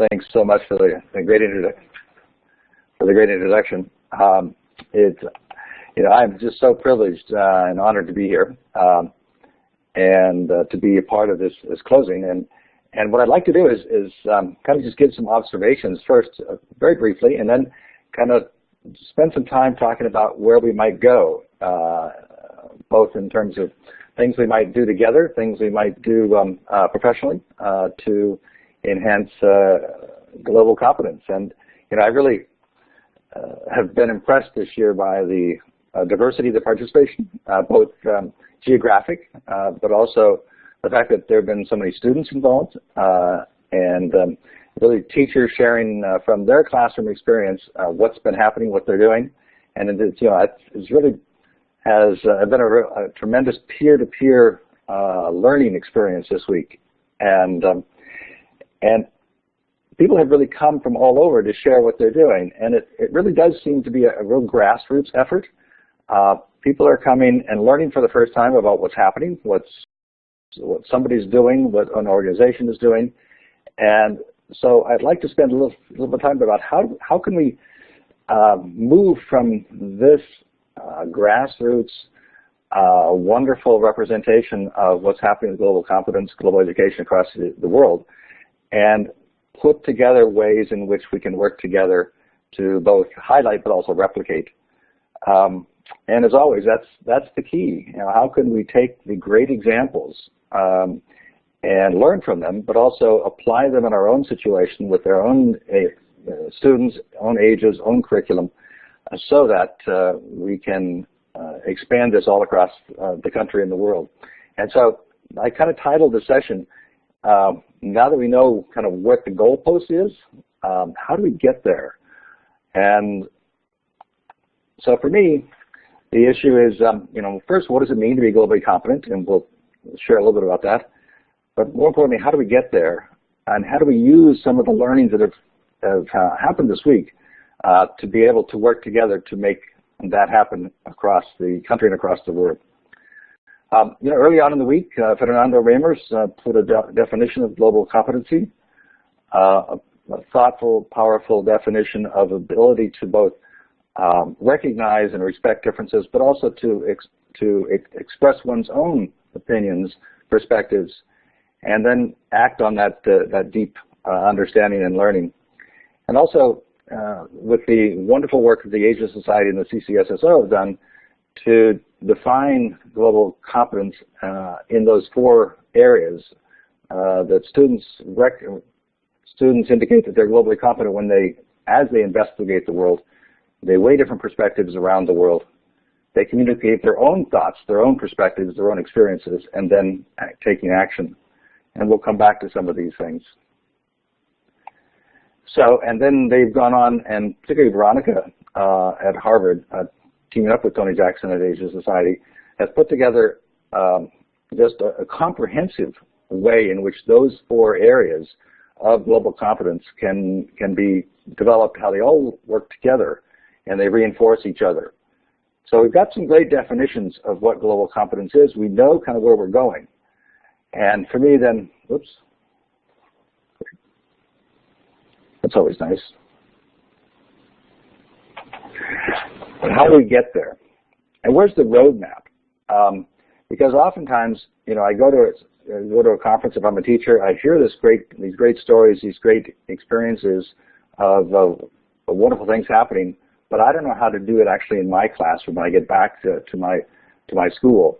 Thanks so much for the great introduction. I'm just so privileged and honored to be here and to be a part of this closing. And what I'd like to do is kind of just give some observations first, very briefly, and then kind of spend some time talking about where we might go, both in terms of things we might do together, things we might do professionally to enhance global competence. And I really have been impressed this year by the diversity of the participation, both geographic, but also the fact that there have been so many students involved, and really teachers sharing from their classroom experience what's been happening, what they're doing, and it's really has been a tremendous peer-to-peer learning experience this week, and people have really come from all over to share what they're doing, and it really does seem to be a real grassroots effort. People are coming and learning for the first time about what's happening, what somebody's doing, what an organization is doing, and so I'd like to spend a little bit of time about how can we move from this grassroots wonderful representation of what's happening with global competence, global education across the world, and put together ways in which we can work together to both highlight but also replicate. And as always, that's the key. How can we take the great examples and learn from them, but also apply them in our own situation with their own students, own ages, own curriculum, so that we can expand this all across the country and the world. And so I kind of titled the session, now that we know kind of what the goalpost is, how do we get there? And so for me, the issue is, first, what does it mean to be globally competent? And we'll share a little bit about that. But more importantly, how do we get there? And how do we use some of the learnings that have happened this week to be able to work together to make that happen across the country and across the world? Early on in the week, Fernando Reimers put a definition of global competency, a thoughtful, powerful definition of ability to both recognize and respect differences, but also to express one's own opinions, perspectives, and then act on that deep understanding and learning. And also, with the wonderful work that the Asia Society and the CCSSO have done to define global competence in those four areas that students indicate that they're globally competent when as they investigate the world, they weigh different perspectives around the world, they communicate their own thoughts, their own perspectives, their own experiences, and then taking action. And we'll come back to some of these things. So, and then they've gone on, and particularly Veronica at Harvard, teaming up with Tony Jackson at Asia Society, has put together just a comprehensive way in which those four areas of global competence can be developed, how they all work together, and they reinforce each other. So we've got some great definitions of what global competence is. We know kind of where we're going. And for me then, oops, that's always nice. But how do we get there? And where's the roadmap? Because oftentimes, I go to a conference if I'm a teacher, I hear these great stories, these great experiences of wonderful things happening, but I don't know how to do it actually in my classroom when I get back to my school.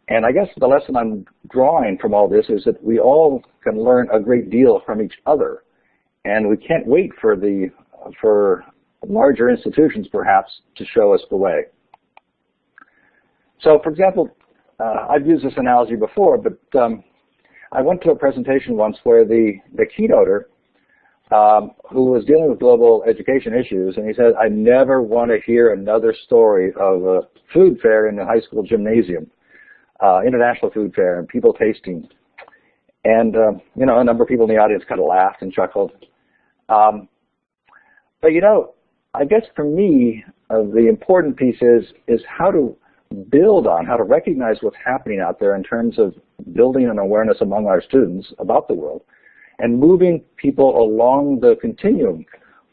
And I guess the lesson I'm drawing from all this is that we all can learn a great deal from each other, and we can't wait for larger institutions perhaps to show us the way. So, for example, I've used this analogy before, but I went to a presentation once where the keynoter, who was dealing with global education issues, and he said, I never want to hear another story of a food fair in the high school gymnasium, international food fair, and people tasting. And, a number of people in the audience kind of laughed and chuckled. But, I guess for me, the important piece is how to build on, how to recognize what's happening out there in terms of building an awareness among our students about the world, and moving people along the continuum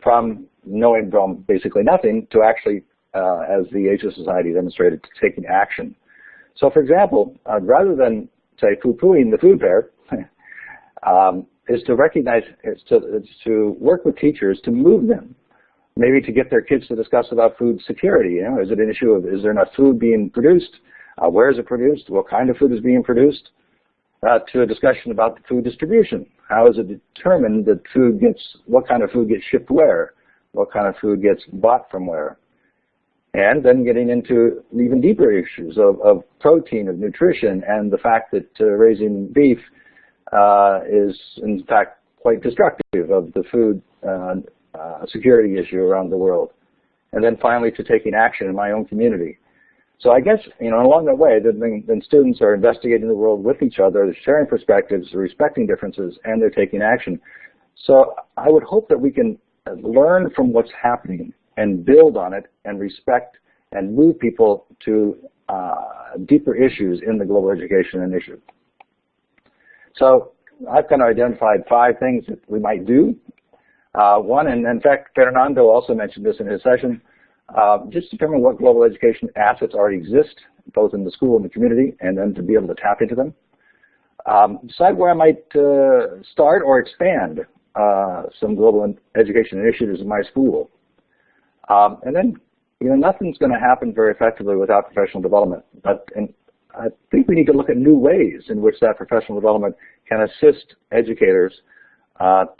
from knowing from basically nothing to actually, as the Age of Society demonstrated, to taking action. So for example, rather than say poo-pooing the food fair, is to recognize, is to work with teachers to move them, maybe to get their kids to discuss about food security. You know, is it an issue of, is there enough food being produced? Where is it produced? What kind of food is being produced? To a discussion about the food distribution. How is it determined that food gets, what kind of food gets shipped where? What kind of food gets bought from where? And then getting into even deeper issues of protein, of nutrition, and the fact that raising beef is in fact quite destructive of the food security issue around the world. And then finally to taking action in my own community. So I guess, you know, along that way, then students are investigating the world with each other, they're sharing perspectives, they're respecting differences, and they're taking action. So I would hope that we can learn from what's happening and build on it and respect and move people to deeper issues in the global education initiative. So I've kind of identified 5 things that we might do. One, and in fact, Fernando also mentioned this in his session, just determine what global education assets already exist, both in the school and the community, and then to be able to tap into them. Decide where I might start or expand some global education initiatives in my school. And then, you know, nothing's going to happen very effectively without professional development. And I think we need to look at new ways in which that professional development can assist educators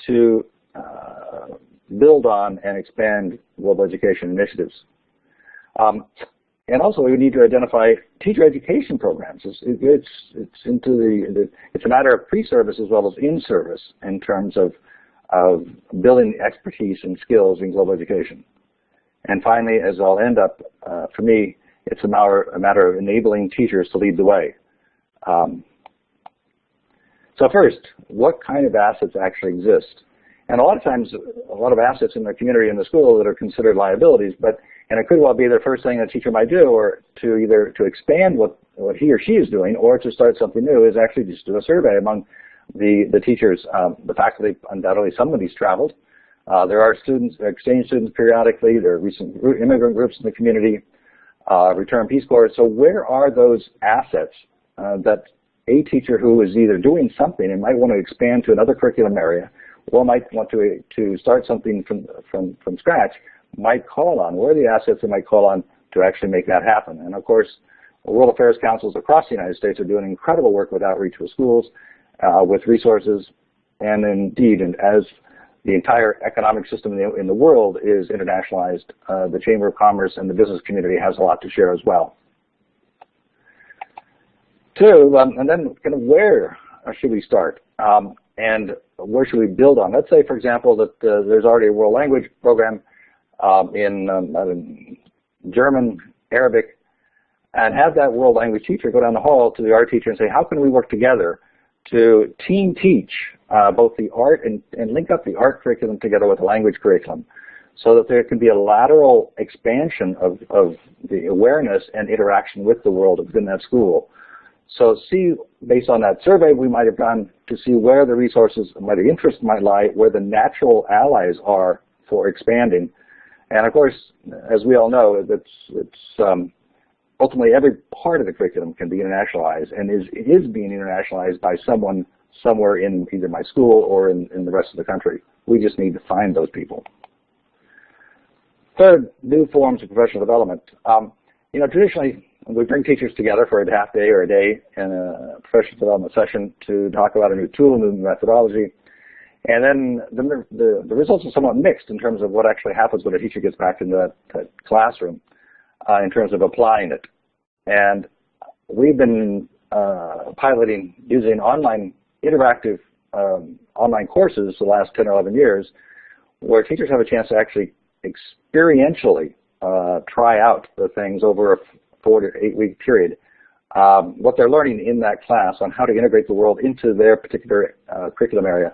to build on and expand global education initiatives. And also, we need to identify teacher education programs. It's a matter of pre-service as well as in-service in terms of building expertise and skills in global education. And finally, as I'll end up, for me, it's a matter of enabling teachers to lead the way. So first, what kind of assets actually exist? And a lot of times, a lot of assets in the community and the school that are considered liabilities, and it could well be the first thing a teacher might do, or to either to expand what he or she is doing, or to start something new, is actually just do a survey among the teachers. The faculty, undoubtedly, somebody's traveled. There are students, exchange students periodically. There are recent immigrant groups in the community, return Peace Corps. So where are those assets that a teacher who is either doing something and might want to expand to another curriculum area, or might want to start something from scratch, might call on? Where are the assets they might call on to actually make that happen? And of course, World Affairs Councils across the United States are doing incredible work with outreach with schools, with resources, and indeed, and as the entire economic system in the world is internationalized, the Chamber of Commerce and the business community has a lot to share as well. 2, and then kind of where should we start? And where should we build on? Let's say, for example, that there's already a world language program in German, Arabic, and have that world language teacher go down the hall to the art teacher and say, how can we work together to team teach both the art and link up the art curriculum together with the language curriculum, so that there can be a lateral expansion of the awareness and interaction with the world within that school. So see, based on that survey we might have done, to see where the resources, where the interest might lie, where the natural allies are for expanding. And of course, as we all know, it's ultimately every part of the curriculum can be internationalized, and is being internationalized by someone somewhere in either my school or in the rest of the country. We just need to find those people. 3rd, new forms of professional development. You know, traditionally, we bring teachers together for a half day or a day in a professional development session to talk about a new tool, a new methodology. And then the results are somewhat mixed in terms of what actually happens when a teacher gets back into that classroom in terms of applying it. And we've been piloting using online interactive online courses the last 10 or 11 years, where teachers have a chance to actually experientially try out the things over a 4 to 8 week period, what they're learning in that class on how to integrate the world into their particular curriculum area.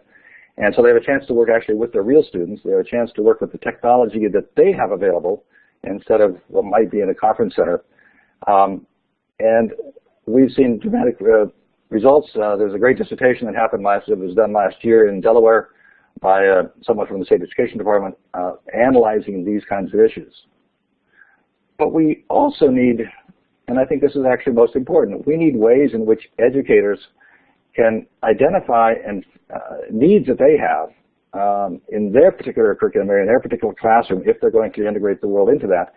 And so they have a chance to work actually with their real students. They have a chance to work with the technology that they have available instead of what might be in a conference center. And we've seen dramatic results. There's a great dissertation that happened it was done last year in Delaware by someone from the State Education Department analyzing these kinds of issues. But we also need, and I think this is actually most important, we need ways in which educators can identify needs that they have in their particular curriculum area, in their particular classroom, if they're going to integrate the world into that,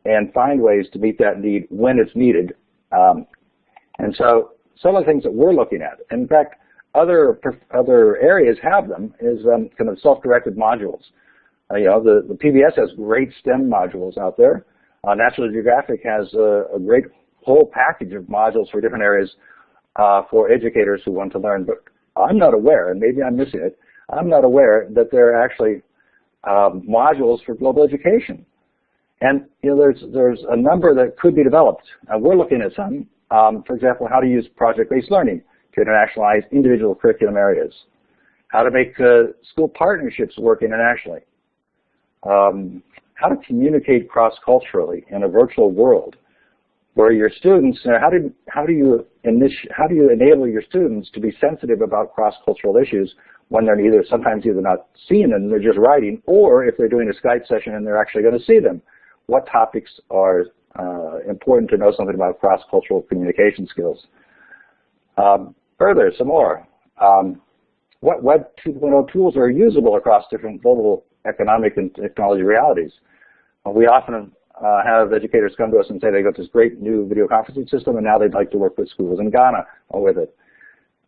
and find ways to meet that need when it's needed. And so some of the things that we're looking at, in fact, other areas have them, is kind of self-directed modules. The PBS has great STEM modules out there. National Geographic has a great whole package of modules for different areas for educators who want to learn. But I'm not aware, and maybe I'm missing it, I'm not aware that there are actually modules for global education. And there's a number that could be developed. We're looking at some. For example, how to use project-based learning to internationalize individual curriculum areas. How to make school partnerships work internationally. How to communicate cross-culturally in a virtual world, where your students, how do you enable your students to be sensitive about cross-cultural issues when they're sometimes either not seeing them, they're just writing, or if they're doing a Skype session and they're actually going to see them. What topics are important to know something about cross-cultural communication skills? Further, some more. What Web 2.0 tools are usable across different global economic and technology realities? We often have educators come to us and say they got this great new video conferencing system and now they'd like to work with schools in Ghana with it.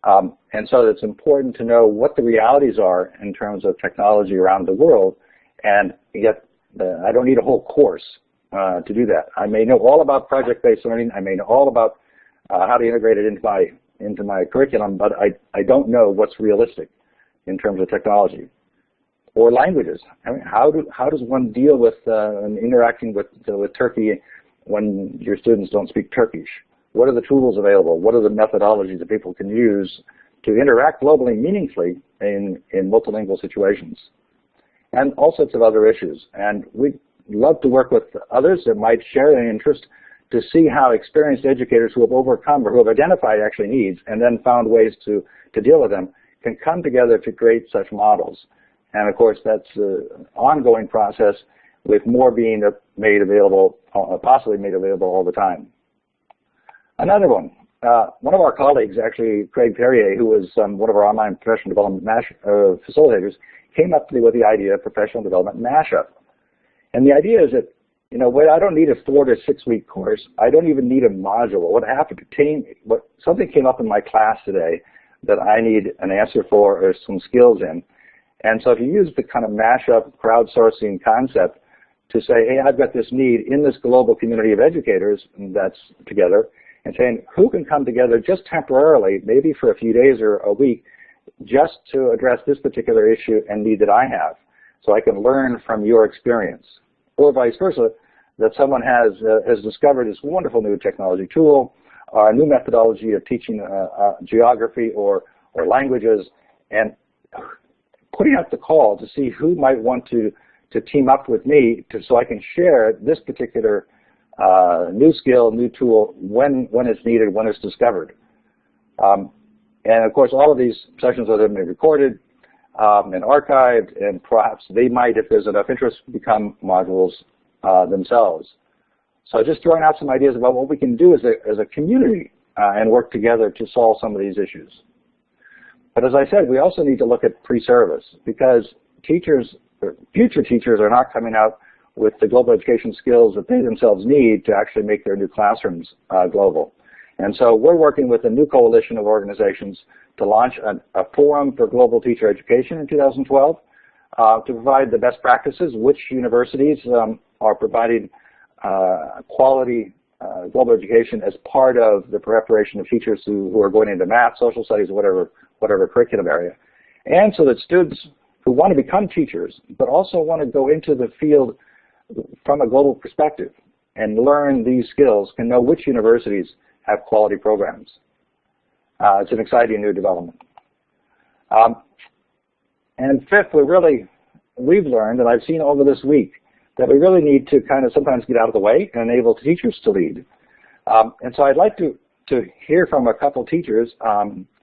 And so it's important to know what the realities are in terms of technology around the world, and yet I don't need a whole course to do that. I may know all about project-based learning, I may know all about how to integrate it into my curriculum, but I don't know what's realistic in terms of technology. Or languages. I mean, how does one deal with interacting with Turkey when your students don't speak Turkish? What are the tools available? What are the methodologies that people can use to interact globally meaningfully in multilingual situations? And all sorts of other issues. And we'd love to work with others that might share an interest to see how experienced educators who have overcome or who have identified actually needs and then found ways to deal with them can come together to create such models. And of course, that's an ongoing process with more being made available, possibly made available all the time. Another one of our colleagues, actually Craig Perrier, who was one of our online professional development facilitators, came up to me with the idea of professional development mashup. And the idea is that, I don't need a 4 to 6 week course. I don't even need a module. Something came up in my class today that I need an answer for or some skills in. And so if you use the kind of mashup crowdsourcing concept to say, hey, I've got this need in this global community of educators that's together, and saying who can come together just temporarily, maybe for a few days or a week, just to address this particular issue and need that I have, so I can learn from your experience. Or vice versa, that someone has discovered this wonderful new technology tool, a new methodology of teaching geography or languages, and putting out the call to see who might want to team up with me so I can share this particular new skill, new tool when it's needed, when it's discovered. And of course, all of these sessions are then recorded and archived, and perhaps they might, if there's enough interest, become modules themselves. So just throwing out some ideas about what we can do as a community and work together to solve some of these issues. But as I said, we also need to look at pre-service, because future teachers are not coming out with the global education skills that they themselves need to actually make their new classrooms global. And so we're working with a new coalition of organizations to launch a forum for global teacher education in 2012 to provide the best practices, which universities are providing quality global education as part of the preparation of teachers who are going into math, social studies, whatever curriculum area. And so that students who want to become teachers, but also want to go into the field from a global perspective and learn these skills, can know which universities have quality programs. It's an exciting new development. And fifth, we've learned, and I've seen over this week, that we really need to kind of sometimes get out of the way and enable teachers to lead. And so I'd like to to hear from a couple teachers,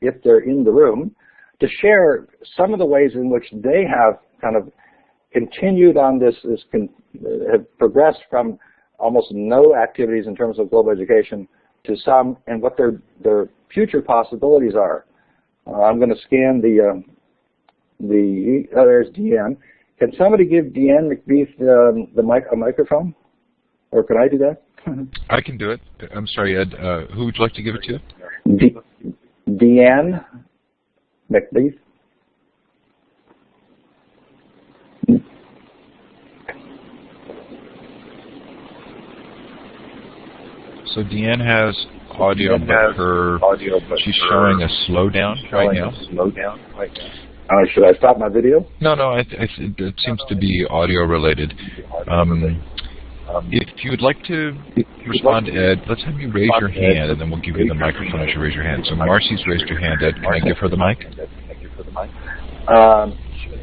if they're in the room, to share some of the ways in which they have kind of continued on this have progressed from almost no activities in terms of global education to some, and what their future possibilities are. I'm going to scan there's Deanne. Can somebody give Deanne McBeath a microphone? Or can I do that? I can do it. I'm sorry, Ed. Who would you like to give it to? Deanne McBeath. So Deanne has audio, but she's showing a slowdown right now. Should I stop my video? No, it seems to be audio related. If you would like to respond to Ed, let's have you raise your hand, and then we'll give you the microphone as you raise your hand. So Marcy's raised her hand. Ed, can I give her the mic?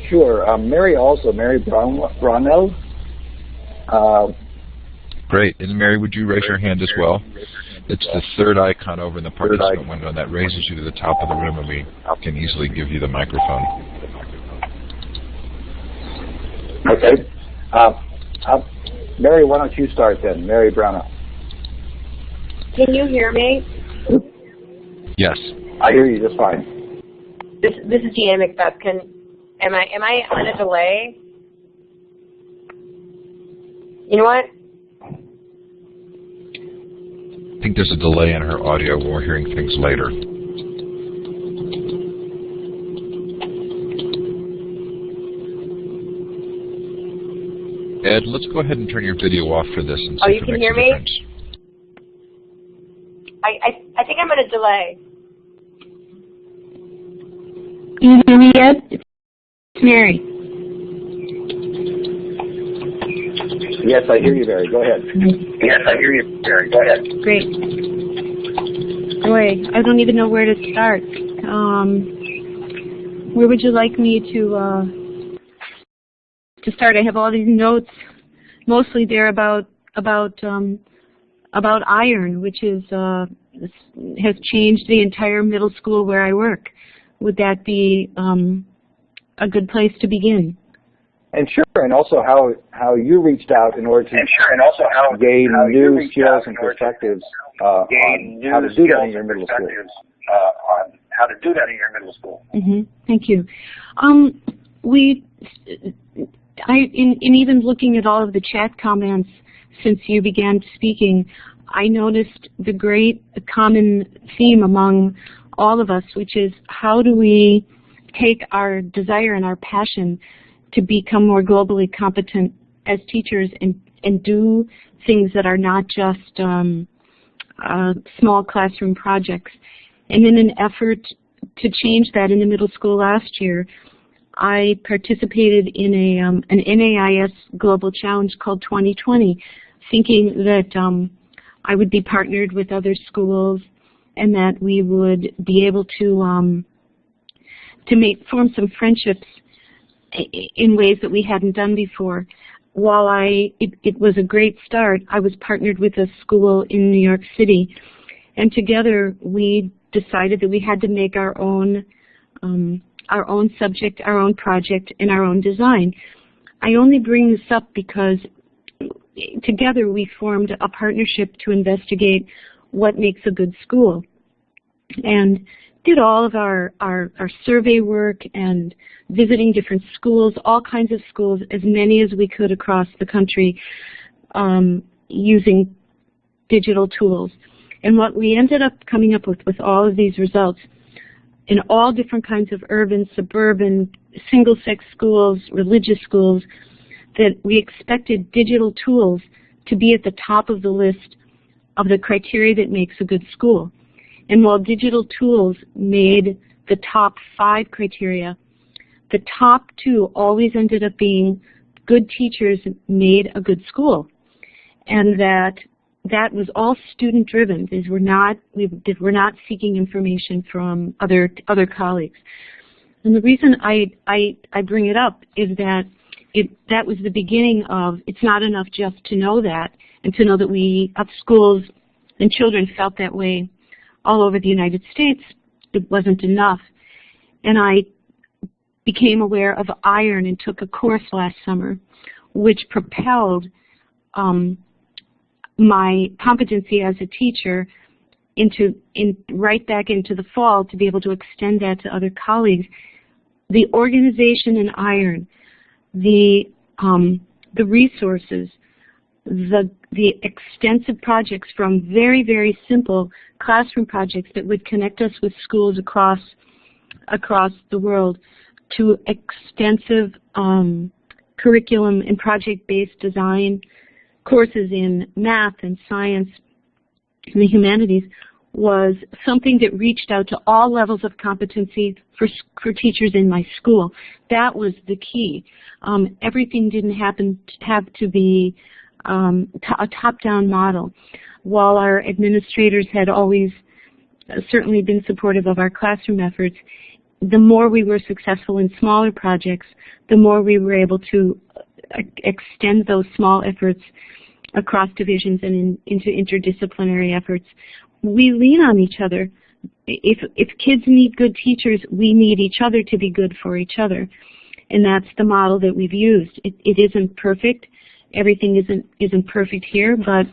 Sure. Mary Brownell. Great. And Mary, would you raise your hand as well? It's the third icon over in the participant window, and that raises you to the top of the room, and we can easily give you the microphone. Okay. Mary, why don't you start then? Mary Brownell. Can you hear me? Yes. I hear you just fine. This is Deanne McBeth. Am I on a delay? You know what? I think there's a delay in her audio when we're hearing things later. Ed, let's go ahead and turn your video off for this and see if it makes a difference. I think I'm on a delay. Can you hear me, Ed? It's Mary. Yes, I hear you, Mary. Go ahead. Yes, I hear you, Mary. Go ahead. Great. Boy, I don't even know where to start. Where would you like me to start? I have all these notes. Mostly they're about iron, which has changed the entire middle school where I work. Would that be a good place to begin? And sure, and also how you reached out in order to gain new skills and perspectives on how to do that in your middle school. Thank you. In even looking at all of the chat comments since you began speaking, I noticed the great common theme among all of us, which is how do we take our desire and our passion to become more globally competent as teachers and do things that are not just small classroom projects. And in an effort to change that in the middle school last year, I participated in an NAIS global challenge called 2020, thinking that I would be partnered with other schools and that we would be able to form some friendships in ways that we hadn't done before. While it was a great start, I was partnered with a school in New York City, and together we decided that we had to make our own subject, our own project, and our own design. I only bring this up because together we formed a partnership to investigate what makes a good school, and did all of our survey work and visiting different schools, all kinds of schools, as many as we could across the country, using digital tools. And what we ended up coming up with all of these results, in all different kinds of urban, suburban, single-sex schools, religious schools, that we expected digital tools to be at the top of the list of the criteria that makes a good school. And while digital tools made the top 5 criteria, the top 2 always ended up being good teachers made a good school. And that was all student-driven. We're not seeking information from other colleagues. And the reason I bring it up is that that was the beginning of, it's not enough just to know that, and to know that we, at schools and children, felt that way all over the United States, it wasn't enough. And I became aware of iron and took a course last summer, which propelled my competency as a teacher right back into the fall to be able to extend that to other colleagues. The organization in iron, the resources, the extensive projects, from very, very simple classroom projects that would connect us with schools across the world, to extensive curriculum and project-based design courses in math and science and the humanities, was something that reached out to all levels of competency for teachers in my school. That was the key. Everything didn't have to be a top-down model. While our administrators had always certainly been supportive of our classroom efforts, the more we were successful in smaller projects, the more we were able to extend those small efforts across divisions and into interdisciplinary efforts. We lean on each other. If kids need good teachers, we need each other to be good for each other. And that's the model that we've used. It isn't perfect. Everything isn't perfect here, but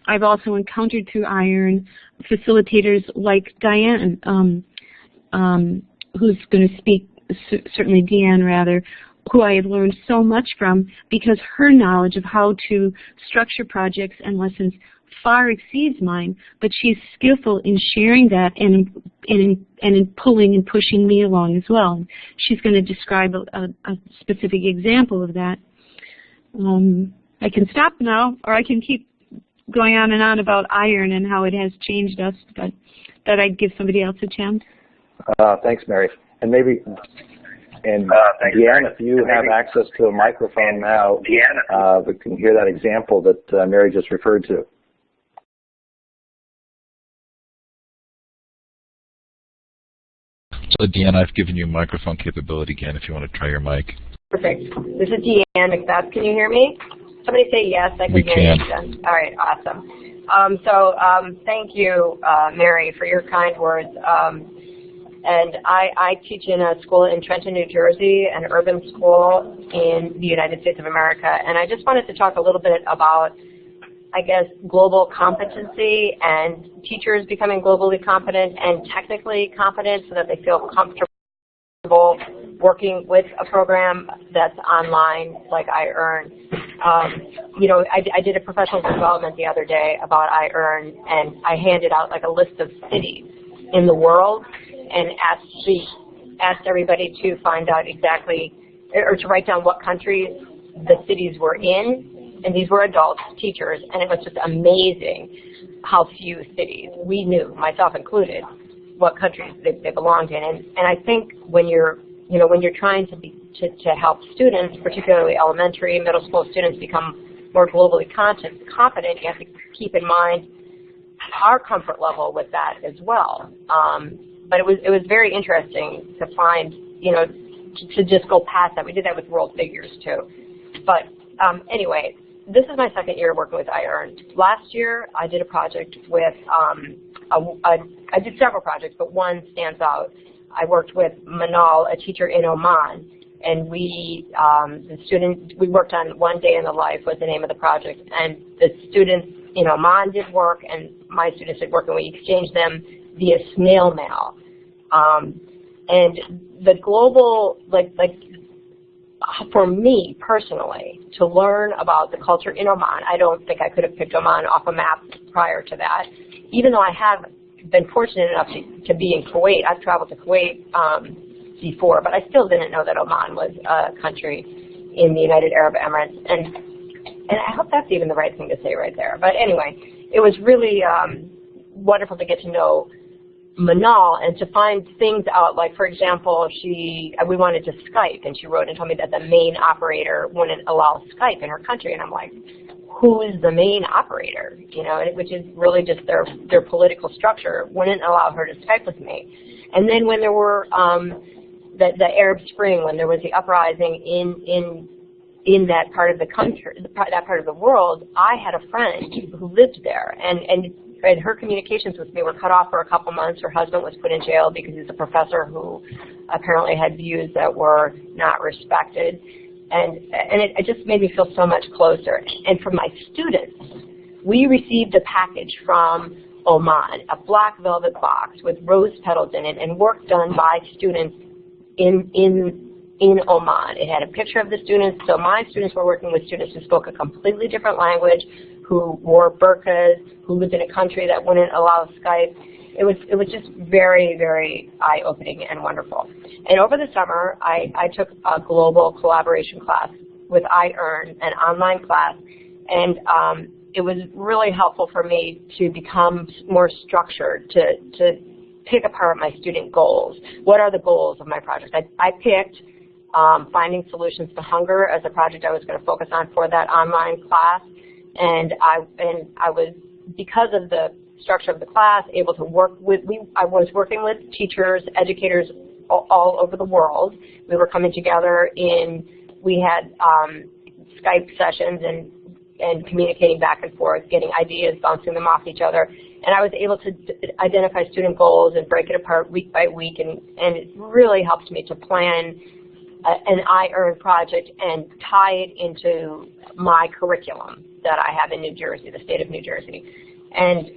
I've also encountered through iron facilitators like Diane, who's going to speak, certainly Deanne rather, who I have learned so much from, because her knowledge of how to structure projects and lessons far exceeds mine, but she's skillful in sharing that and in pulling and pushing me along as well. She's going to describe a specific example of that. I can stop now, or I can keep going on and on about iron and how it has changed us, but that I'd give somebody else a chance. Thanks, Mary. And maybe, Deanne, if you have access to a microphone now, we can hear that example that Mary just referred to. So, Deanne, I've given you microphone capability again if you want to try your mic. Perfect. This is Deanne McBeth. Can you hear me? Somebody say yes. I can we hear can. you. All right, awesome. Thank you, Mary, for your kind words. And I teach in a school in Trenton, New Jersey, an urban school in the United States of America. And I just wanted to talk a little bit about, I guess, global competency and teachers becoming globally competent and technically competent so that they feel comfortable working with a program that's online like iEarn. I did a professional development the other day about iEarn, and I handed out like a list of cities in the world and asked everybody to find out exactly, or to write down what countries the cities were in, and these were adults, teachers, and it was just amazing how few cities we knew, myself included, what countries they belonged in. And I think when you're trying to help students, particularly elementary, middle school students, become more globally confident, you have to keep in mind our comfort level with that as well. But it was very interesting to find, to just go past that. We did that with world figures too. But anyway, this is my second year working with iEarn. Last year, I did a project with, I did several projects, but one stands out. I worked with Manal, a teacher in Oman, and we worked on One Day in the Life was the name of the project, and the students in Oman did work, and my students did work, and we exchanged them via snail mail. And the global, for me personally, to learn about the culture in Oman, I don't think I could have picked Oman off a map prior to that, even though I have been fortunate enough to be in Kuwait. I've traveled to Kuwait before, but I still didn't know that Oman was a country in the United Arab Emirates, and I hope that's even the right thing to say right there. But anyway, it was really wonderful to get to know Manal and to find things out, like, for example, we wanted to Skype, and she wrote and told me that the main operator wouldn't allow Skype in her country, and I'm like, who is the main operator? Which is really just their political structure, wouldn't allow her to Skype with me. And then when there were the Arab Spring, when there was the uprising in that part of the country, that part of the world, I had a friend who lived there, and and her communications with me were cut off for a couple months. Her husband was put in jail because he's a professor who apparently had views that were not respected. And it just made me feel so much closer. And for my students, we received a package from Oman, a black velvet box with rose petals in it and work done by students in Oman. It had a picture of the students, so my students were working with students who spoke a completely different language, who wore burqas, who lived in a country that wouldn't allow Skype. It was just very, very eye-opening and wonderful. And over the summer, I took a global collaboration class with iEarn, an online class, and it was really helpful for me to become more structured, to pick apart my student goals. What are the goals of my project? I picked finding solutions to hunger as a project I was going to focus on for that online class, and I was, because of the structure of the class, able to work with, I was working with teachers, educators all over the world. We were coming together we had Skype sessions and communicating back and forth, getting ideas, bouncing them off each other. And I was able to identify student goals and break it apart week by week, and it really helped me to plan an iEarn project and tie it into my curriculum that I have in New Jersey, the state of New Jersey. And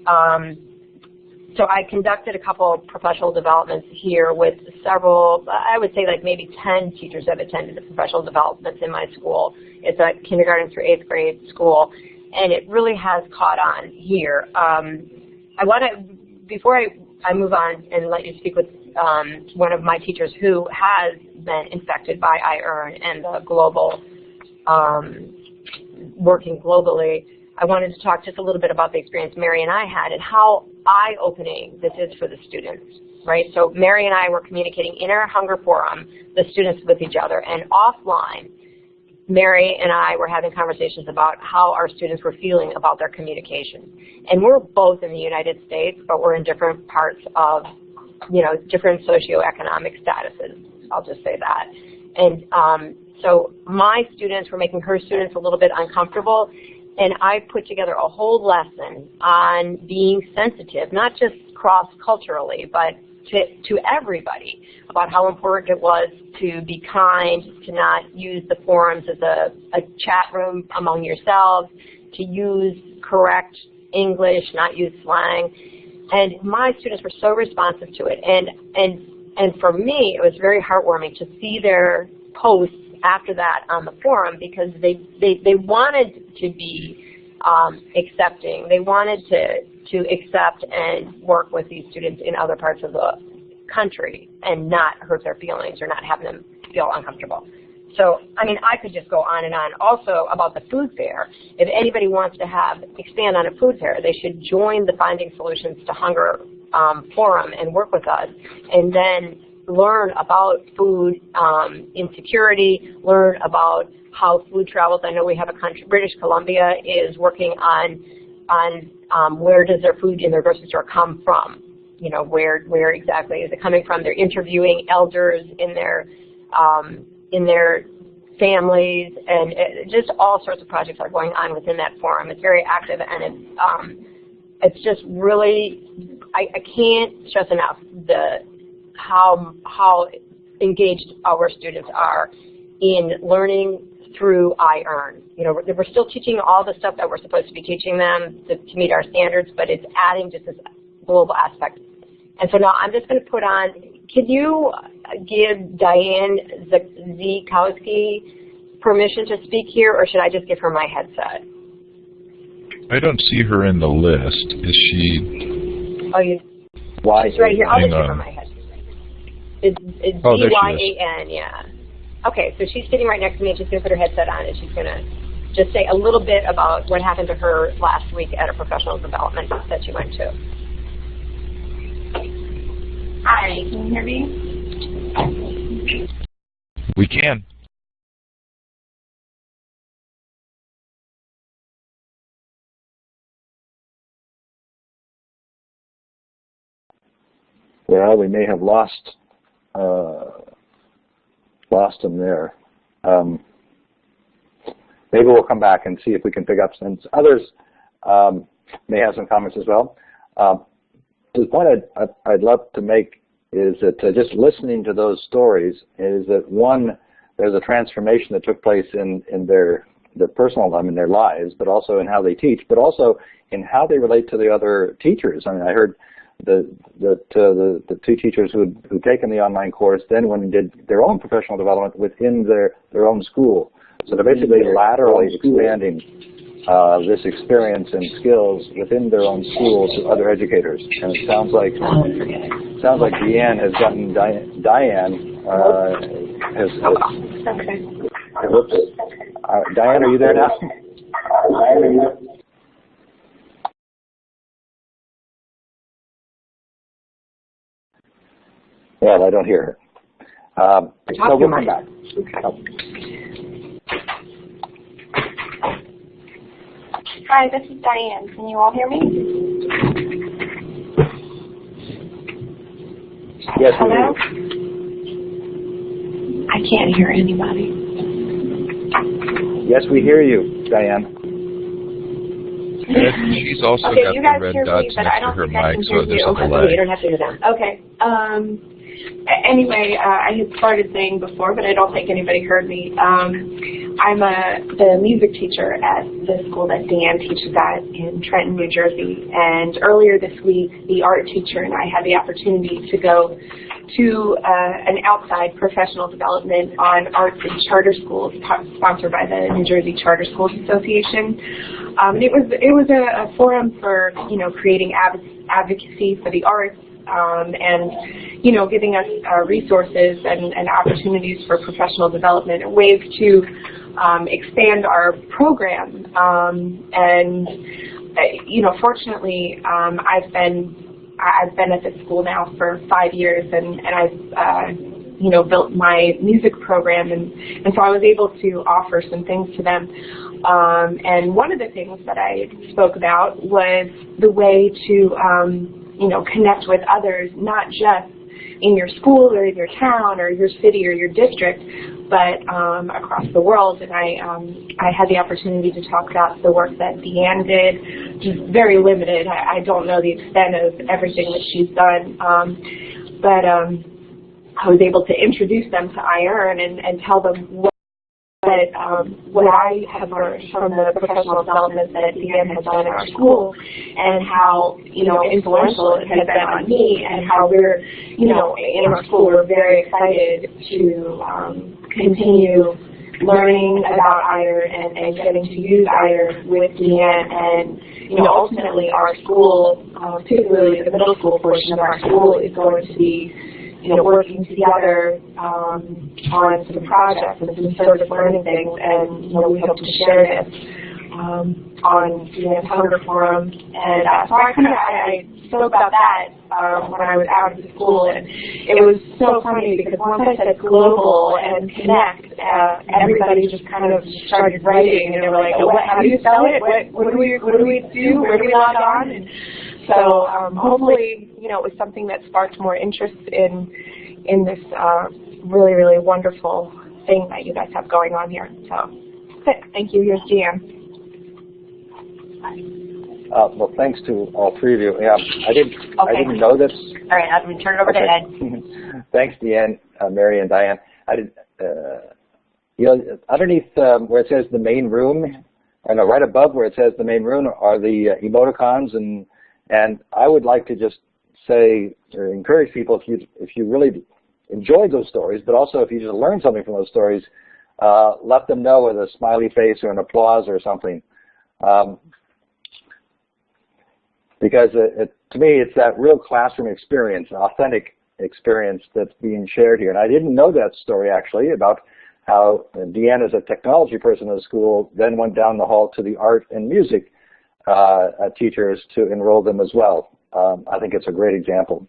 so I conducted a couple of professional developments here with several, I would say like maybe 10 teachers have attended the professional developments in my school. It's a kindergarten through 8th grade school, and it really has caught on here. I want to, before I move on and let you speak with one of my teachers who has been infected by iEarn and the global, working globally, I wanted to talk just a little bit about the experience Mary and I had and how eye-opening this is for the students, right? So Mary and I were communicating in our hunger forum, the students with each other, and offline, Mary and I were having conversations about how our students were feeling about their communication. And we're both in the United States, but we're in different parts of, different socioeconomic statuses. I'll just say that. And so my students were making her students a little bit uncomfortable, and I put together a whole lesson on being sensitive, not just cross-culturally, but to everybody, about how important it was to be kind, to not use the forums as a chat room among yourselves, to use correct English, not use slang. And my students were so responsive to it. And for me, it was very heartwarming to see their posts after that on the forum, because they wanted to be accepting. They wanted to accept and work with these students in other parts of the country and not hurt their feelings or not have them feel uncomfortable. So, I mean, I could just go on and on. Also about the food fair, if anybody wants to expand on a food fair, they should join the Finding Solutions to Hunger forum and work with us, and then learn about food insecurity, learn about how food travels. I know we have a country, British Columbia is working on where does their food in their grocery store come from? Where exactly is it coming from? They're interviewing elders in their families, and just all sorts of projects are going on within that forum. It's very active, and it's just really, I can't stress enough how engaged our students are in learning through iEarn. We're still teaching all the stuff that we're supposed to be teaching them to meet our standards, but it's adding just this global aspect. And so now I'm just going to put on, can you give Diane Zikowski permission to speak here, or should I just give her my headset? I don't see her in the list. Is she? Oh, she's right here. I'll just give her my headset. It's D-Y-A-N, yeah. Okay, so she's sitting right next to me, and she's going to put her headset on, and she's going to just say a little bit about what happened to her last week at a professional development that she went to. Hi, can you hear me? We can. Well, we may have lost him there. Maybe we'll come back and see if we can pick up, since others may have some comments as well. The point I'd love to make is that just listening to those stories is that, one, there's a transformation that took place in their personal life, in their lives, but also in how they teach, but also in how they relate to the other teachers. I mean, I heard the two teachers who'd taken the online course then went and did their own professional development within their own school. So they're basically laterally expanding this experience and skills within their own school to other educators. And it sounds like Deanne has gotten Diane has whoops. Diane, are you there now? Well, I don't hear her. So we'll come back. Hi, this is Diane. Can you all hear me? Yes, we Hello? do. I can't hear anybody. Yes, we hear you, Diane. She's also Okay, got you the guys red hear me, dots but next I to don't her think I can mic, hear so there's you. a delay. You don't have to do that. Okay. Anyway, I had started saying before, but I don't think anybody heard me. I'm the music teacher at the school that Dan teaches at in Trenton, New Jersey. And earlier this week, the art teacher and I had the opportunity to go to an outside professional development on arts in charter schools, sponsored by the New Jersey Charter Schools Association. It was a forum for creating advocacy for the arts. And giving us resources and opportunities for professional development and ways to expand our program. Fortunately, I've been at this school now for 5 years, and I've built my music program, and so I was able to offer some things to them. And one of the things that I spoke about was the way to connect with others, not just in your school or in your town or your city or your district, but across the world. And I had the opportunity to talk about the work that Deanne did, which is very limited. I don't know the extent of everything that she's done, but I was able to introduce them to iEarn and tell them what I have learned from the professional development that Deanne has done in our school, and how influential it has been on me, and how we're in our school we're very excited to continue learning about iEarn and getting to use iEarn with Deanne, and ultimately our school, particularly the middle school portion of our school, is going to be working together on some projects and some service learning things, and we hope to share this on the Hunger Forum. And so I spoke about that when I was out of the school, and it was so funny because once I said global and connect, everybody just kind of started writing, and they were like, how do you spell it? What do we do? Where do we log on? And so hopefully, it was something that sparked more interest in this really, really wonderful thing that you guys have going on here. So, thank you. Here's Deanne. Well, thanks to all three of you. Yeah, I didn't know this. All right, I'm going to turn it over to Ed. Thanks, Deanne, Mary, and Diane. I did. Underneath where it says the main room, right above where it says the main room are the emoticons, and I would like to just say or encourage people, if you really enjoyed those stories, but also if you just learned something from those stories, let them know with a smiley face or an applause or something. Because to me, it's that real classroom experience, an authentic experience that's being shared here. And I didn't know that story, actually, about how Deanne, as a technology person in the school, then went down the hall to the art and music teachers to enroll them as well. I think it's a great example.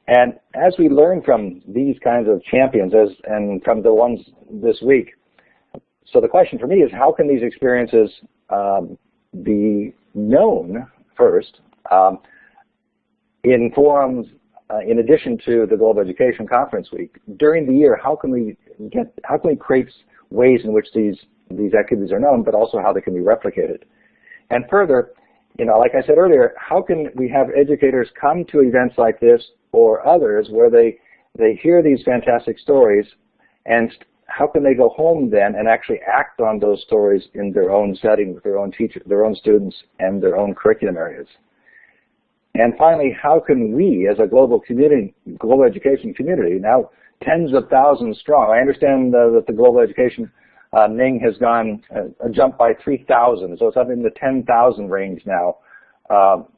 And as we learn from these kinds of champions, and from the ones this week, so the question for me is, how can these experiences be known first in forums, in addition to the Global Education Conference Week? During the year, how can we create ways in which these activities are known, but also how they can be replicated? And further, like I said earlier, how can we have educators come to events like this or others where they hear these fantastic stories, and how can they go home then and actually act on those stories in their own setting with their own teachers, their own students, and their own curriculum areas? And finally, how can we, as a global community, global education community, now tens of thousands strong? I understand that the global education Ning has gone a jump by 3,000, so it's up in the 10,000 range now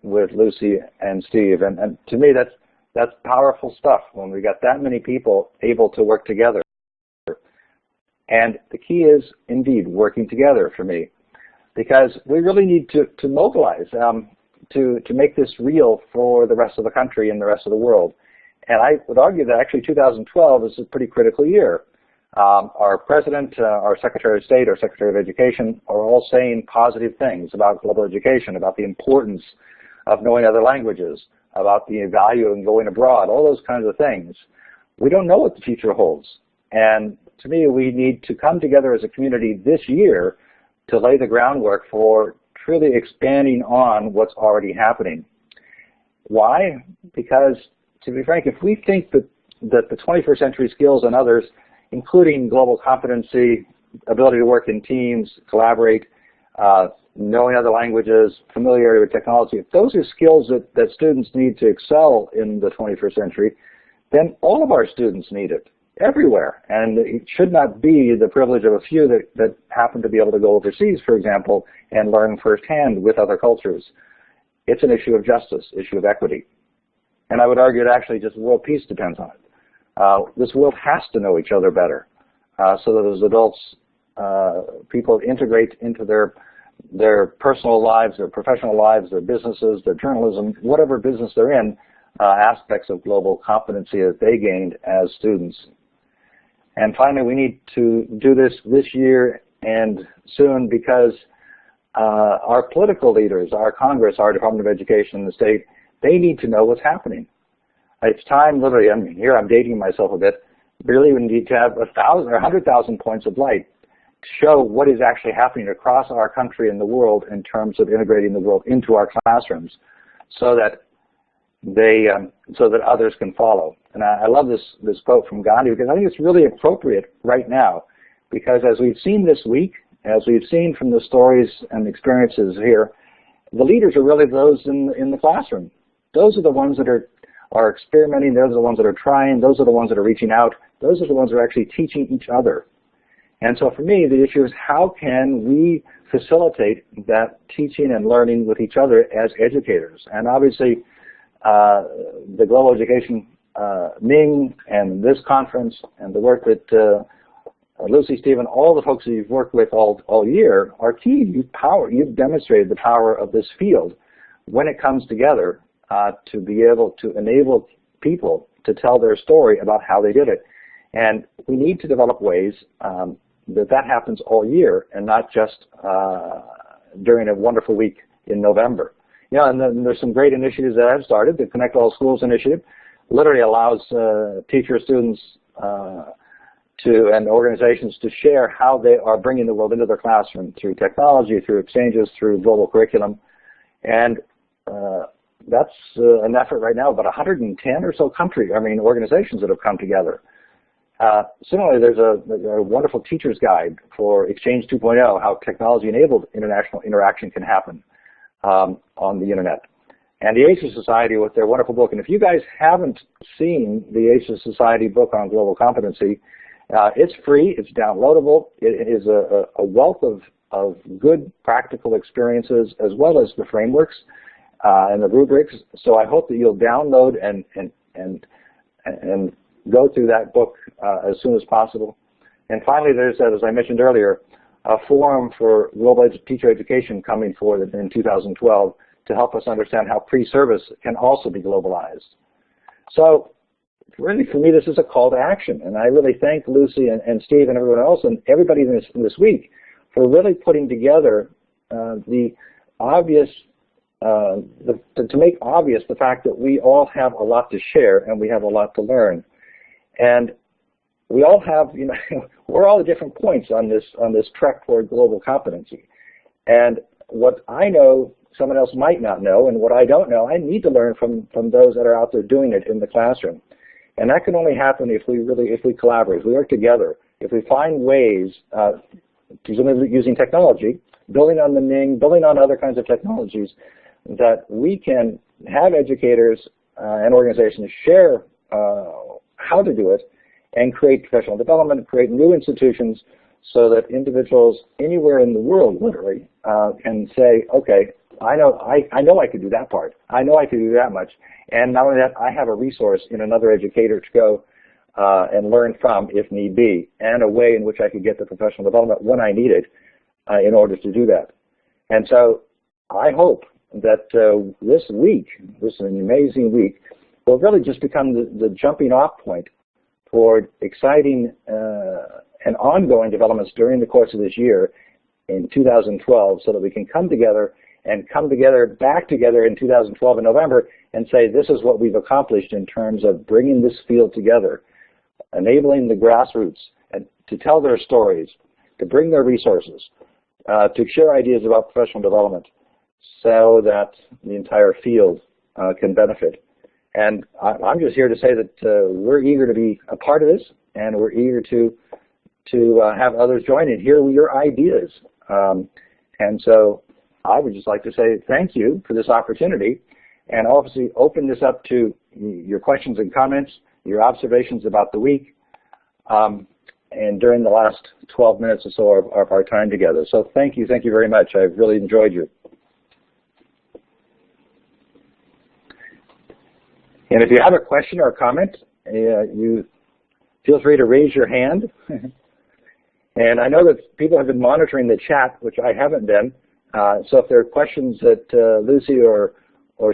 with Lucy and Steve. And to me, that's powerful stuff when we got that many people able to work together. And the key is, indeed, working together for me, because we really need to mobilize to make this real for the rest of the country and the rest of the world. And I would argue that actually 2012 is a pretty critical year. Our President, our Secretary of State, our Secretary of Education are all saying positive things about global education, about the importance of knowing other languages, about the value of going abroad, all those kinds of things. We don't know what the future holds. And to me, we need to come together as a community this year to lay the groundwork for truly expanding on what's already happening. Why? Because, to be frank, if we think that the 21st century skills and others, including global competency, ability to work in teams, collaborate, knowing other languages, familiarity with technology, if those are skills that students need to excel in the 21st century, then all of our students need it, everywhere. And it should not be the privilege of a few that happen to be able to go overseas, for example, and learn firsthand with other cultures. It's an issue of justice, issue of equity. And I would argue that actually just world peace depends on it. This world has to know each other better so that as adults, people integrate into their personal lives, their professional lives, their businesses, their journalism, whatever business they're in, aspects of global competency that they gained as students. And finally, we need to do this year and soon, because our political leaders, our Congress, our Department of Education, and the state, they need to know what's happening. It's time, literally, here I'm dating myself a bit, really we need to have 1,000 or 100,000 points of light to show what is actually happening across our country and the world in terms of integrating the world into our classrooms, so that others can follow. And I love this quote from Gandhi, because I think it's really appropriate right now, because as we've seen this week, as we've seen from the stories and experiences here, the leaders are really those in the classroom. Those are the ones that are experimenting, those are the ones that are trying, those are the ones that are reaching out, those are the ones that are actually teaching each other. And so for me, the issue is how can we facilitate that teaching and learning with each other as educators? And obviously, the Global Education Ning and this conference and the work that Lucy, Stephen, all the folks that you've worked with all year are key. You've demonstrated the power of this field when it comes together to be able to enable people to tell their story about how they did it. And we need to develop ways that happens all year and not just during a wonderful week in November. And then there's some great initiatives that I've started. The Connect All Schools initiative literally allows teachers, students, and organizations to share how they are bringing the world into their classroom through technology, through exchanges, through global curriculum. And that's an effort right now, about 110 or so organizations that have come together. Similarly, there's a wonderful teacher's guide for Exchange 2.0, how technology-enabled international interaction can happen on the internet. And the Asia Society with their wonderful book. And if you guys haven't seen the Asia Society book on global competency, it's free, it's downloadable, it is a wealth of good practical experiences as well as the frameworks and the rubrics. So I hope that you'll download and go through that book as soon as possible. And finally, there's, as I mentioned earlier, a forum for global teacher education coming forward in 2012 to help us understand how pre-service can also be globalized. So really, for me, this is a call to action, and I really thank Lucy and Steve and everyone else and everybody this week for really putting together the obvious, to make obvious the fact that we all have a lot to share and we have a lot to learn. And we all have, we're all at different points on this trek toward global competency. And what I know someone else might not know, and what I don't know, I need to learn from those that are out there doing it in the classroom. And that can only happen if we collaborate, if we work together, if we find ways, using technology, building on the Ning, building on other kinds of technologies, that we can have educators and organizations share how to do it and create professional development, create new institutions so that individuals anywhere in the world, literally, can say, okay, I know I could do that part. I know I could do that much. And not only that, I have a resource in another educator to go and learn from if need be, and a way in which I could get the professional development when I need it in order to do that. And so I hope that this week, this is an amazing week, will really just become the jumping off point toward exciting and ongoing developments during the course of this year in 2012 so that we can come together back together in 2012 in November and say this is what we've accomplished in terms of bringing this field together, enabling the grassroots and to tell their stories, to bring their resources, to share ideas about professional development so that the entire field can benefit. And I'm just here to say that we're eager to be a part of this, and we're eager to have others join and hear your ideas. And so I would just like to say thank you for this opportunity, and obviously open this up to your questions and comments, your observations about the week, and during the last 12 minutes or so of our time together. So thank you very much. I've really enjoyed you. And if you have a question or a comment, you feel free to raise your hand. And I know that people have been monitoring the chat, which I haven't been. So if there are questions that Lucy or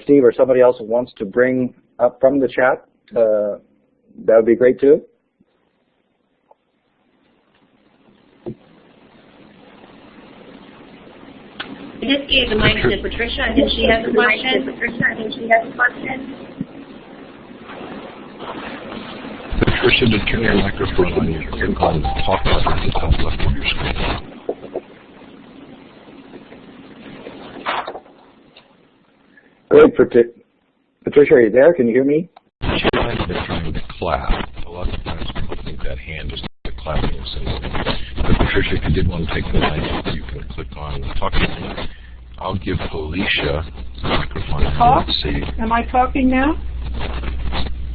Steve or somebody else wants to bring up from the chat, that would be great too. I just gave the mic to Patricia. I think she has a question. Patricia, to turn your microphone on, you click on the talk button at the top left of your screen. Good. Patricia, are you there? Can you hear me? She might have been trying to clap. A lot of times people think that hand is the clapping symbol. But Patricia, if you did want to take the mic, you can click on the talk button. I'll give Alicia the microphone. Let's see. Am I talking now?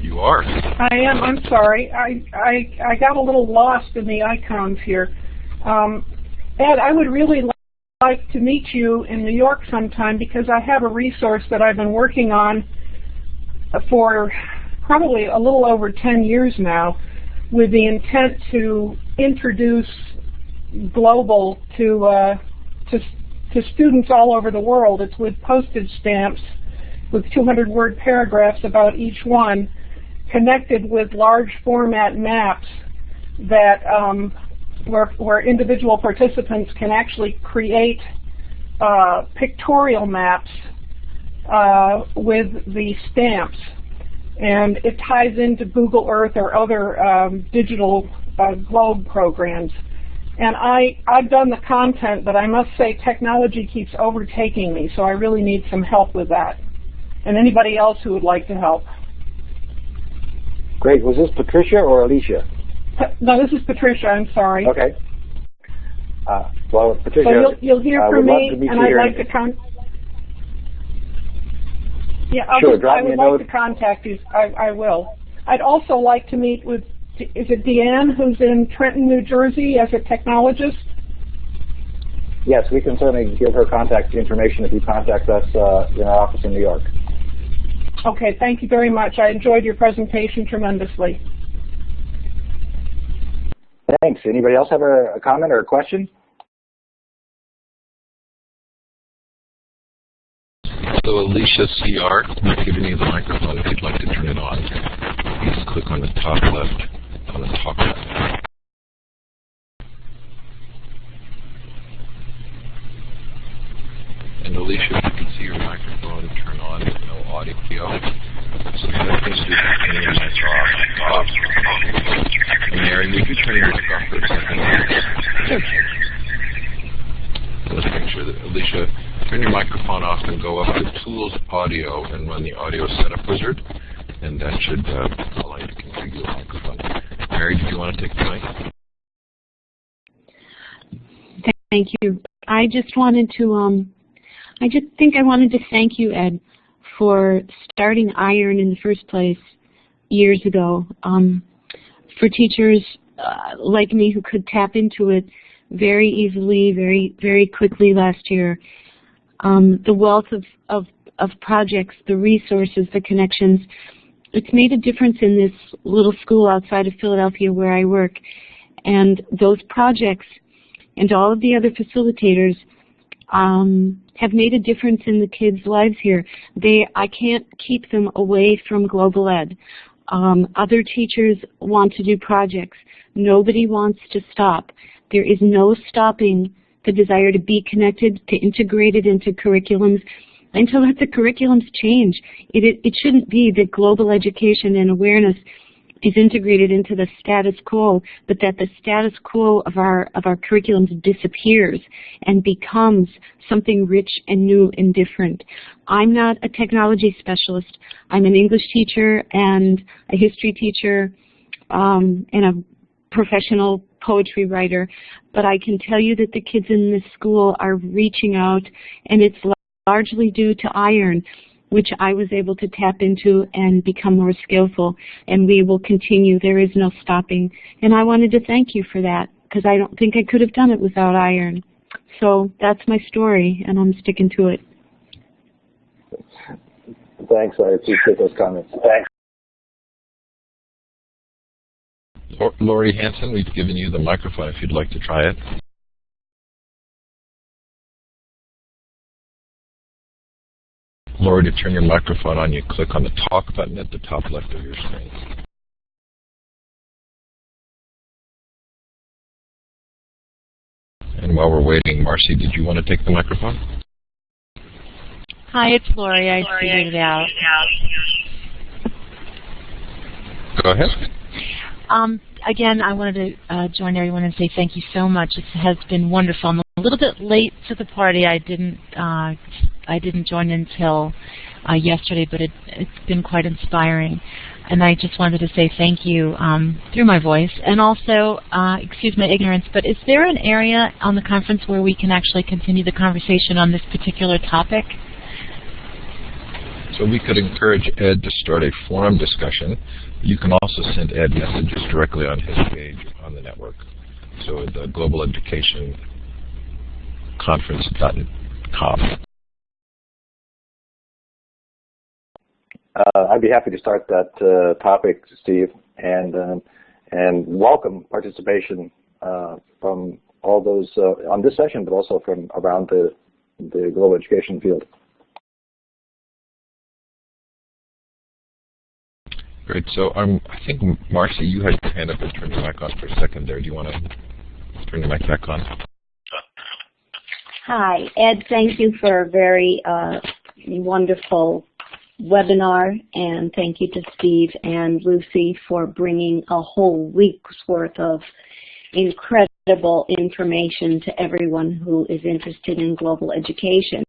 You are. I am. I'm sorry. I got a little lost in the icons here. Ed, I would really like to meet you in New York sometime because I have a resource that I've been working on for probably a little over 10 years now with the intent to introduce global to students all over the world. It's with postage stamps with 200-word paragraphs about each one, connected with large format maps that where individual participants can actually create pictorial maps with the stamps. And it ties into Google Earth or other digital globe programs. And I've done the content, but I must say technology keeps overtaking me, so I really need some help with that. And anybody else who would like to help. Great. Was this Patricia or Alicia? No, this is Patricia. I'm sorry. Okay. Well, Patricia, so you'll hear from me, and I'd like to Yeah, I would like to contact you. I will. I'd also like to meet with, is it Deanne, who's in Trenton, New Jersey, as a technologist? Yes, we can certainly give her contact information if you contact us in our office in New York. Okay, thank you very much. I enjoyed your presentation tremendously. Thanks. Anybody else have a comment or a question? So Alicia CR, I'm giving you the microphone if you'd like to turn it on. Please click on the top left on the talk button. And Alicia, if you can see your microphone turn on with no audio. So the other thing to do is turn your mic off. And Mary, would you turn your mic off for a second? Let's make sure that Alicia turn your microphone off and go up to Tools Audio and run the Audio Setup Wizard, and that should allow you to configure the microphone. Mary, did you want to take the mic? Thank you. I just wanted to, I wanted to thank you, Ed, for starting IRON in the first place years ago. For teachers like me who could tap into it very easily, very quickly last year, the wealth of projects, the resources, the connections, it's made a difference in this little school outside of Philadelphia where I work. And those projects and all of the other facilitators have made a difference in the kids' lives here. I can't keep them away from global ed. Other teachers want to do projects. Nobody wants to stop. There is no stopping the desire to be connected, to integrate it into curriculums, until the curriculums change. It shouldn't be that global education and awareness is integrated into the status quo, but that the status quo of our curriculums disappears and becomes something rich and new and different. I'm not a technology specialist. I'm an English teacher and a history teacher and a professional poetry writer, but I can tell you that the kids in this school are reaching out, and it's largely due to IRON, which I was able to tap into and become more skillful, and we will continue. There is no stopping. And I wanted to thank you for that, because I don't think I could have done it without IRON. So that's my story, and I'm sticking to it. Thanks. I appreciate those comments. Thanks. Lori Hanson, we've given you the microphone if you'd like to try it. Lori, to turn your microphone on, you click on the talk button at the top left of your screen. And while we're waiting, Marcy, did you want to take the microphone? Hi, it's Lori. I figured it out. Go ahead. Again, I wanted to join everyone and say thank you so much. It has been wonderful. I'm a little bit late to the party. I didn't join until yesterday, but it's been quite inspiring. And I just wanted to say thank you through my voice. And also, excuse my ignorance, but is there an area on the conference where we can actually continue the conversation on this particular topic? So we could encourage Ed to start a forum discussion. You can also send Ed messages directly on his page on the network. So the Global Education Conference.com. I'd be happy to start that topic, Steve, and welcome participation from all those on this session, but also from around the global education field. Great. So I think, Marcy, you had your hand up and turned your mic on for a second there. Do you want to turn your mic back on? Hi, Ed. Thank you for a very wonderful webinar, and thank you to Steve and Lucy for bringing a whole week's worth of incredible information to everyone who is interested in global education.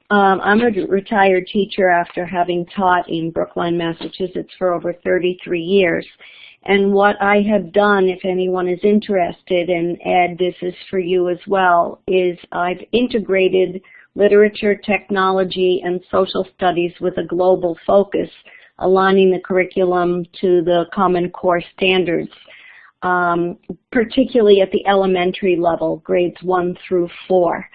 I'm a retired teacher after having taught in Brookline, Massachusetts for over 33 years. And what I have done, if anyone is interested, and Ed, this is for you as well, is I've integrated literature, technology, and social studies with a global focus, aligning the curriculum to the Common Core standards, particularly at the elementary level, grades 1 through 4.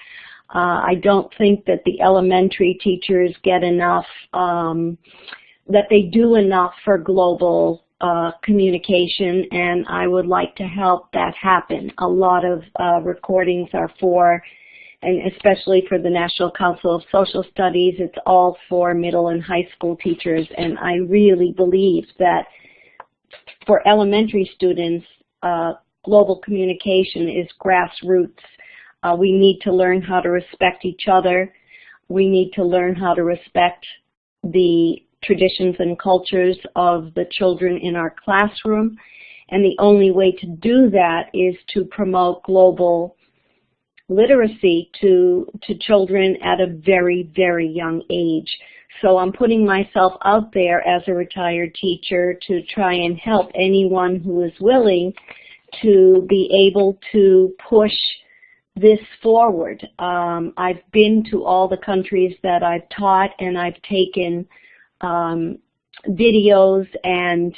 I don't think that the elementary teachers get enough, that they do enough for global communication, and I would like to help that happen. A lot of recordings are for, and especially for the National Council of Social Studies, it's all for middle and high school teachers, and I really believe that for elementary students, global communication is grassroots. We need to learn how to respect each other. We need to learn how to respect the traditions and cultures of the children in our classroom. And the only way to do that is to promote global literacy to children at a very, very young age. So I'm putting myself out there as a retired teacher to try and help anyone who is willing to be able to push this forward. I've been to all the countries that I've taught, and I've taken videos and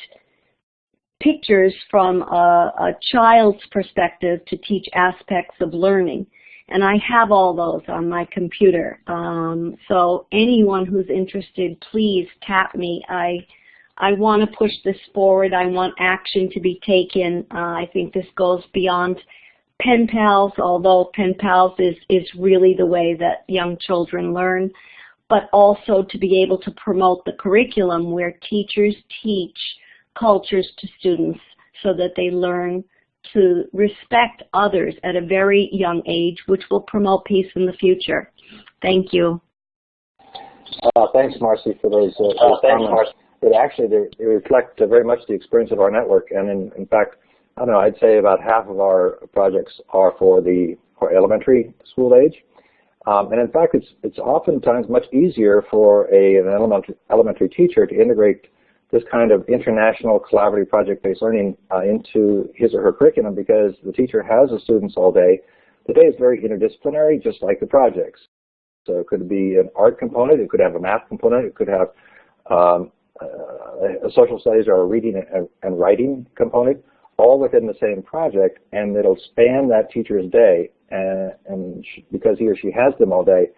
pictures from a child's perspective to teach aspects of learning. And I have all those on my computer. So anyone who's interested, please tap me. I want to push this forward. I want action to be taken. I think this goes beyond pen pals, although pen pals is really the way that young children learn, but also to be able to promote the curriculum where teachers teach cultures to students so that they learn to respect others at a very young age, which will promote peace in the future. Thank you. Thanks, Marcy, for those comments. They reflect very much the experience of our network, and in fact, I don't know, I'd say about half of our projects are for elementary school age. And in fact, it's oftentimes much easier for an elementary teacher to integrate this kind of international collaborative project-based learning into his or her curriculum, because the teacher has the students all day. The day is very interdisciplinary, just like the projects. So it could be an art component, it could have a math component, it could have a social studies or a reading and writing component, all within the same project, and it'll span that teacher's day. And because he or she has them all day,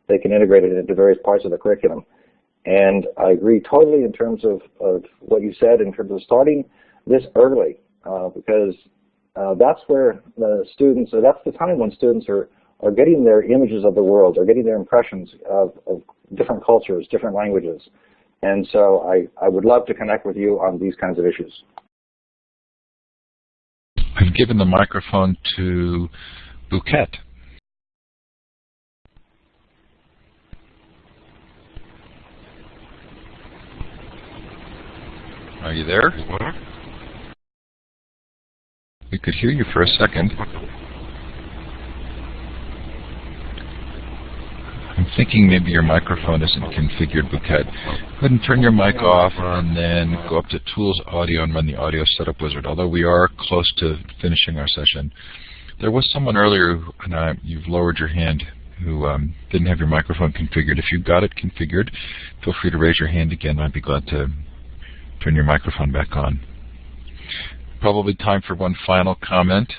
they can integrate it into various parts of the curriculum. And I agree totally in terms of what you said in terms of starting this early, because that's where the students, or that's the time when students are getting their images of the world, or getting their impressions of different cultures, different languages. And so I would love to connect with you on these kinds of issues. I've given the microphone to Bouquet. Are you there? We could hear you for a second. I'm thinking maybe your microphone isn't configured, Bouquet. Go ahead and turn your mic off and then go up to Tools Audio and run the Audio Setup Wizard, although we are close to finishing our session. There was someone earlier, and you've lowered your hand, who didn't have your microphone configured. If you've got it configured, feel free to raise your hand again. I'd be glad to turn your microphone back on. Probably time for one final comment.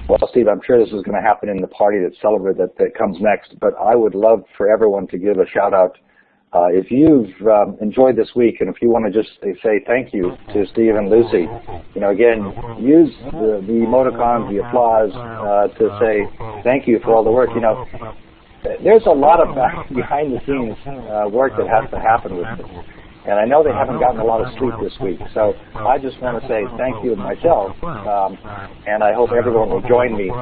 Well, Steve, I'm sure this is going to happen in the party that comes next, but I would love for everyone to give a shout out. If you've enjoyed this week, and if you want to just say thank you to Steve and Lucy, again, use the emoticons, the applause to say thank you for all the work. There's a lot of behind the scenes work that has to happen with this. And I know they haven't gotten a lot of sleep this week, so I just want to say thank you myself, and I hope everyone will join me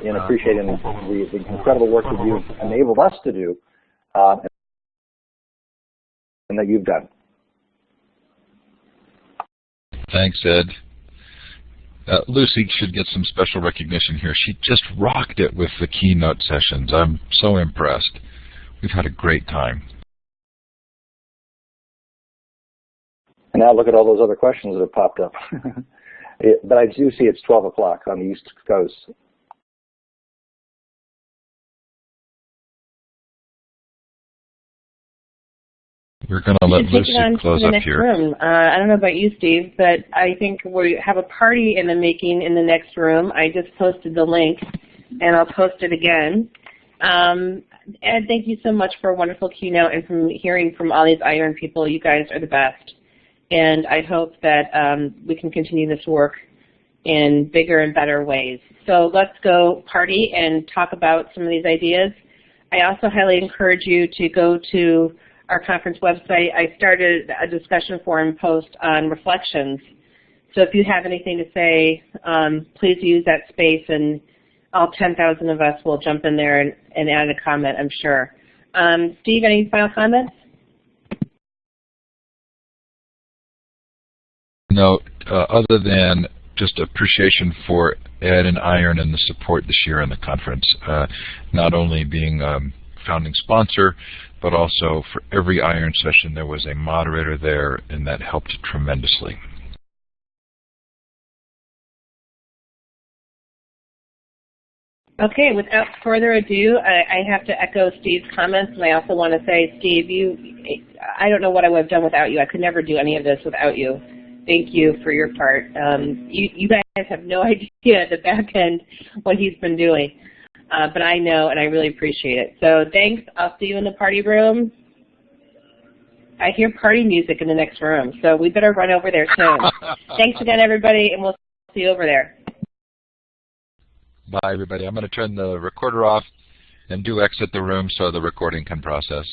in appreciating the incredible work that you've enabled us to do and that you've done. Thanks, Ed. Lucy should get some special recognition here. She just rocked it with the keynote sessions. I'm so impressed. We've had a great time. And now look at all those other questions that have popped up. But I do see it's 12 o'clock on the East Coast. We're going to let Lucy close up here. Room. I don't know about you, Steve, but I think we have a party in the making in the next room. I just posted the link, and I'll post it again. Ed, thank you so much for a wonderful keynote, and from hearing from all these iron people. You guys are the best. And I hope that we can continue this work in bigger and better ways. So let's go party and talk about some of these ideas. I also highly encourage you to go to our conference website. I started a discussion forum post on reflections. So if you have anything to say, please use that space, and all 10,000 of us will jump in there and add a comment, I'm sure. Steve, any final comments? note, other than just appreciation for Ed and Iron and the support this year in the conference, not only being founding sponsor, but also for every Iron session there was a moderator there, and that helped tremendously. Okay, without further ado, I have to echo Steve's comments, and I also want to say, Steve, I don't know what I would have done without you. I could never do any of this without you. Thank you for your part. You guys have no idea the back end what he's been doing, but I know, and I really appreciate it. So thanks. I'll see you in the party room. I hear party music in the next room, so we better run over there soon. Thanks again, everybody, and we'll see you over there. Bye, everybody. I'm going to turn the recorder off and do exit the room so the recording can process.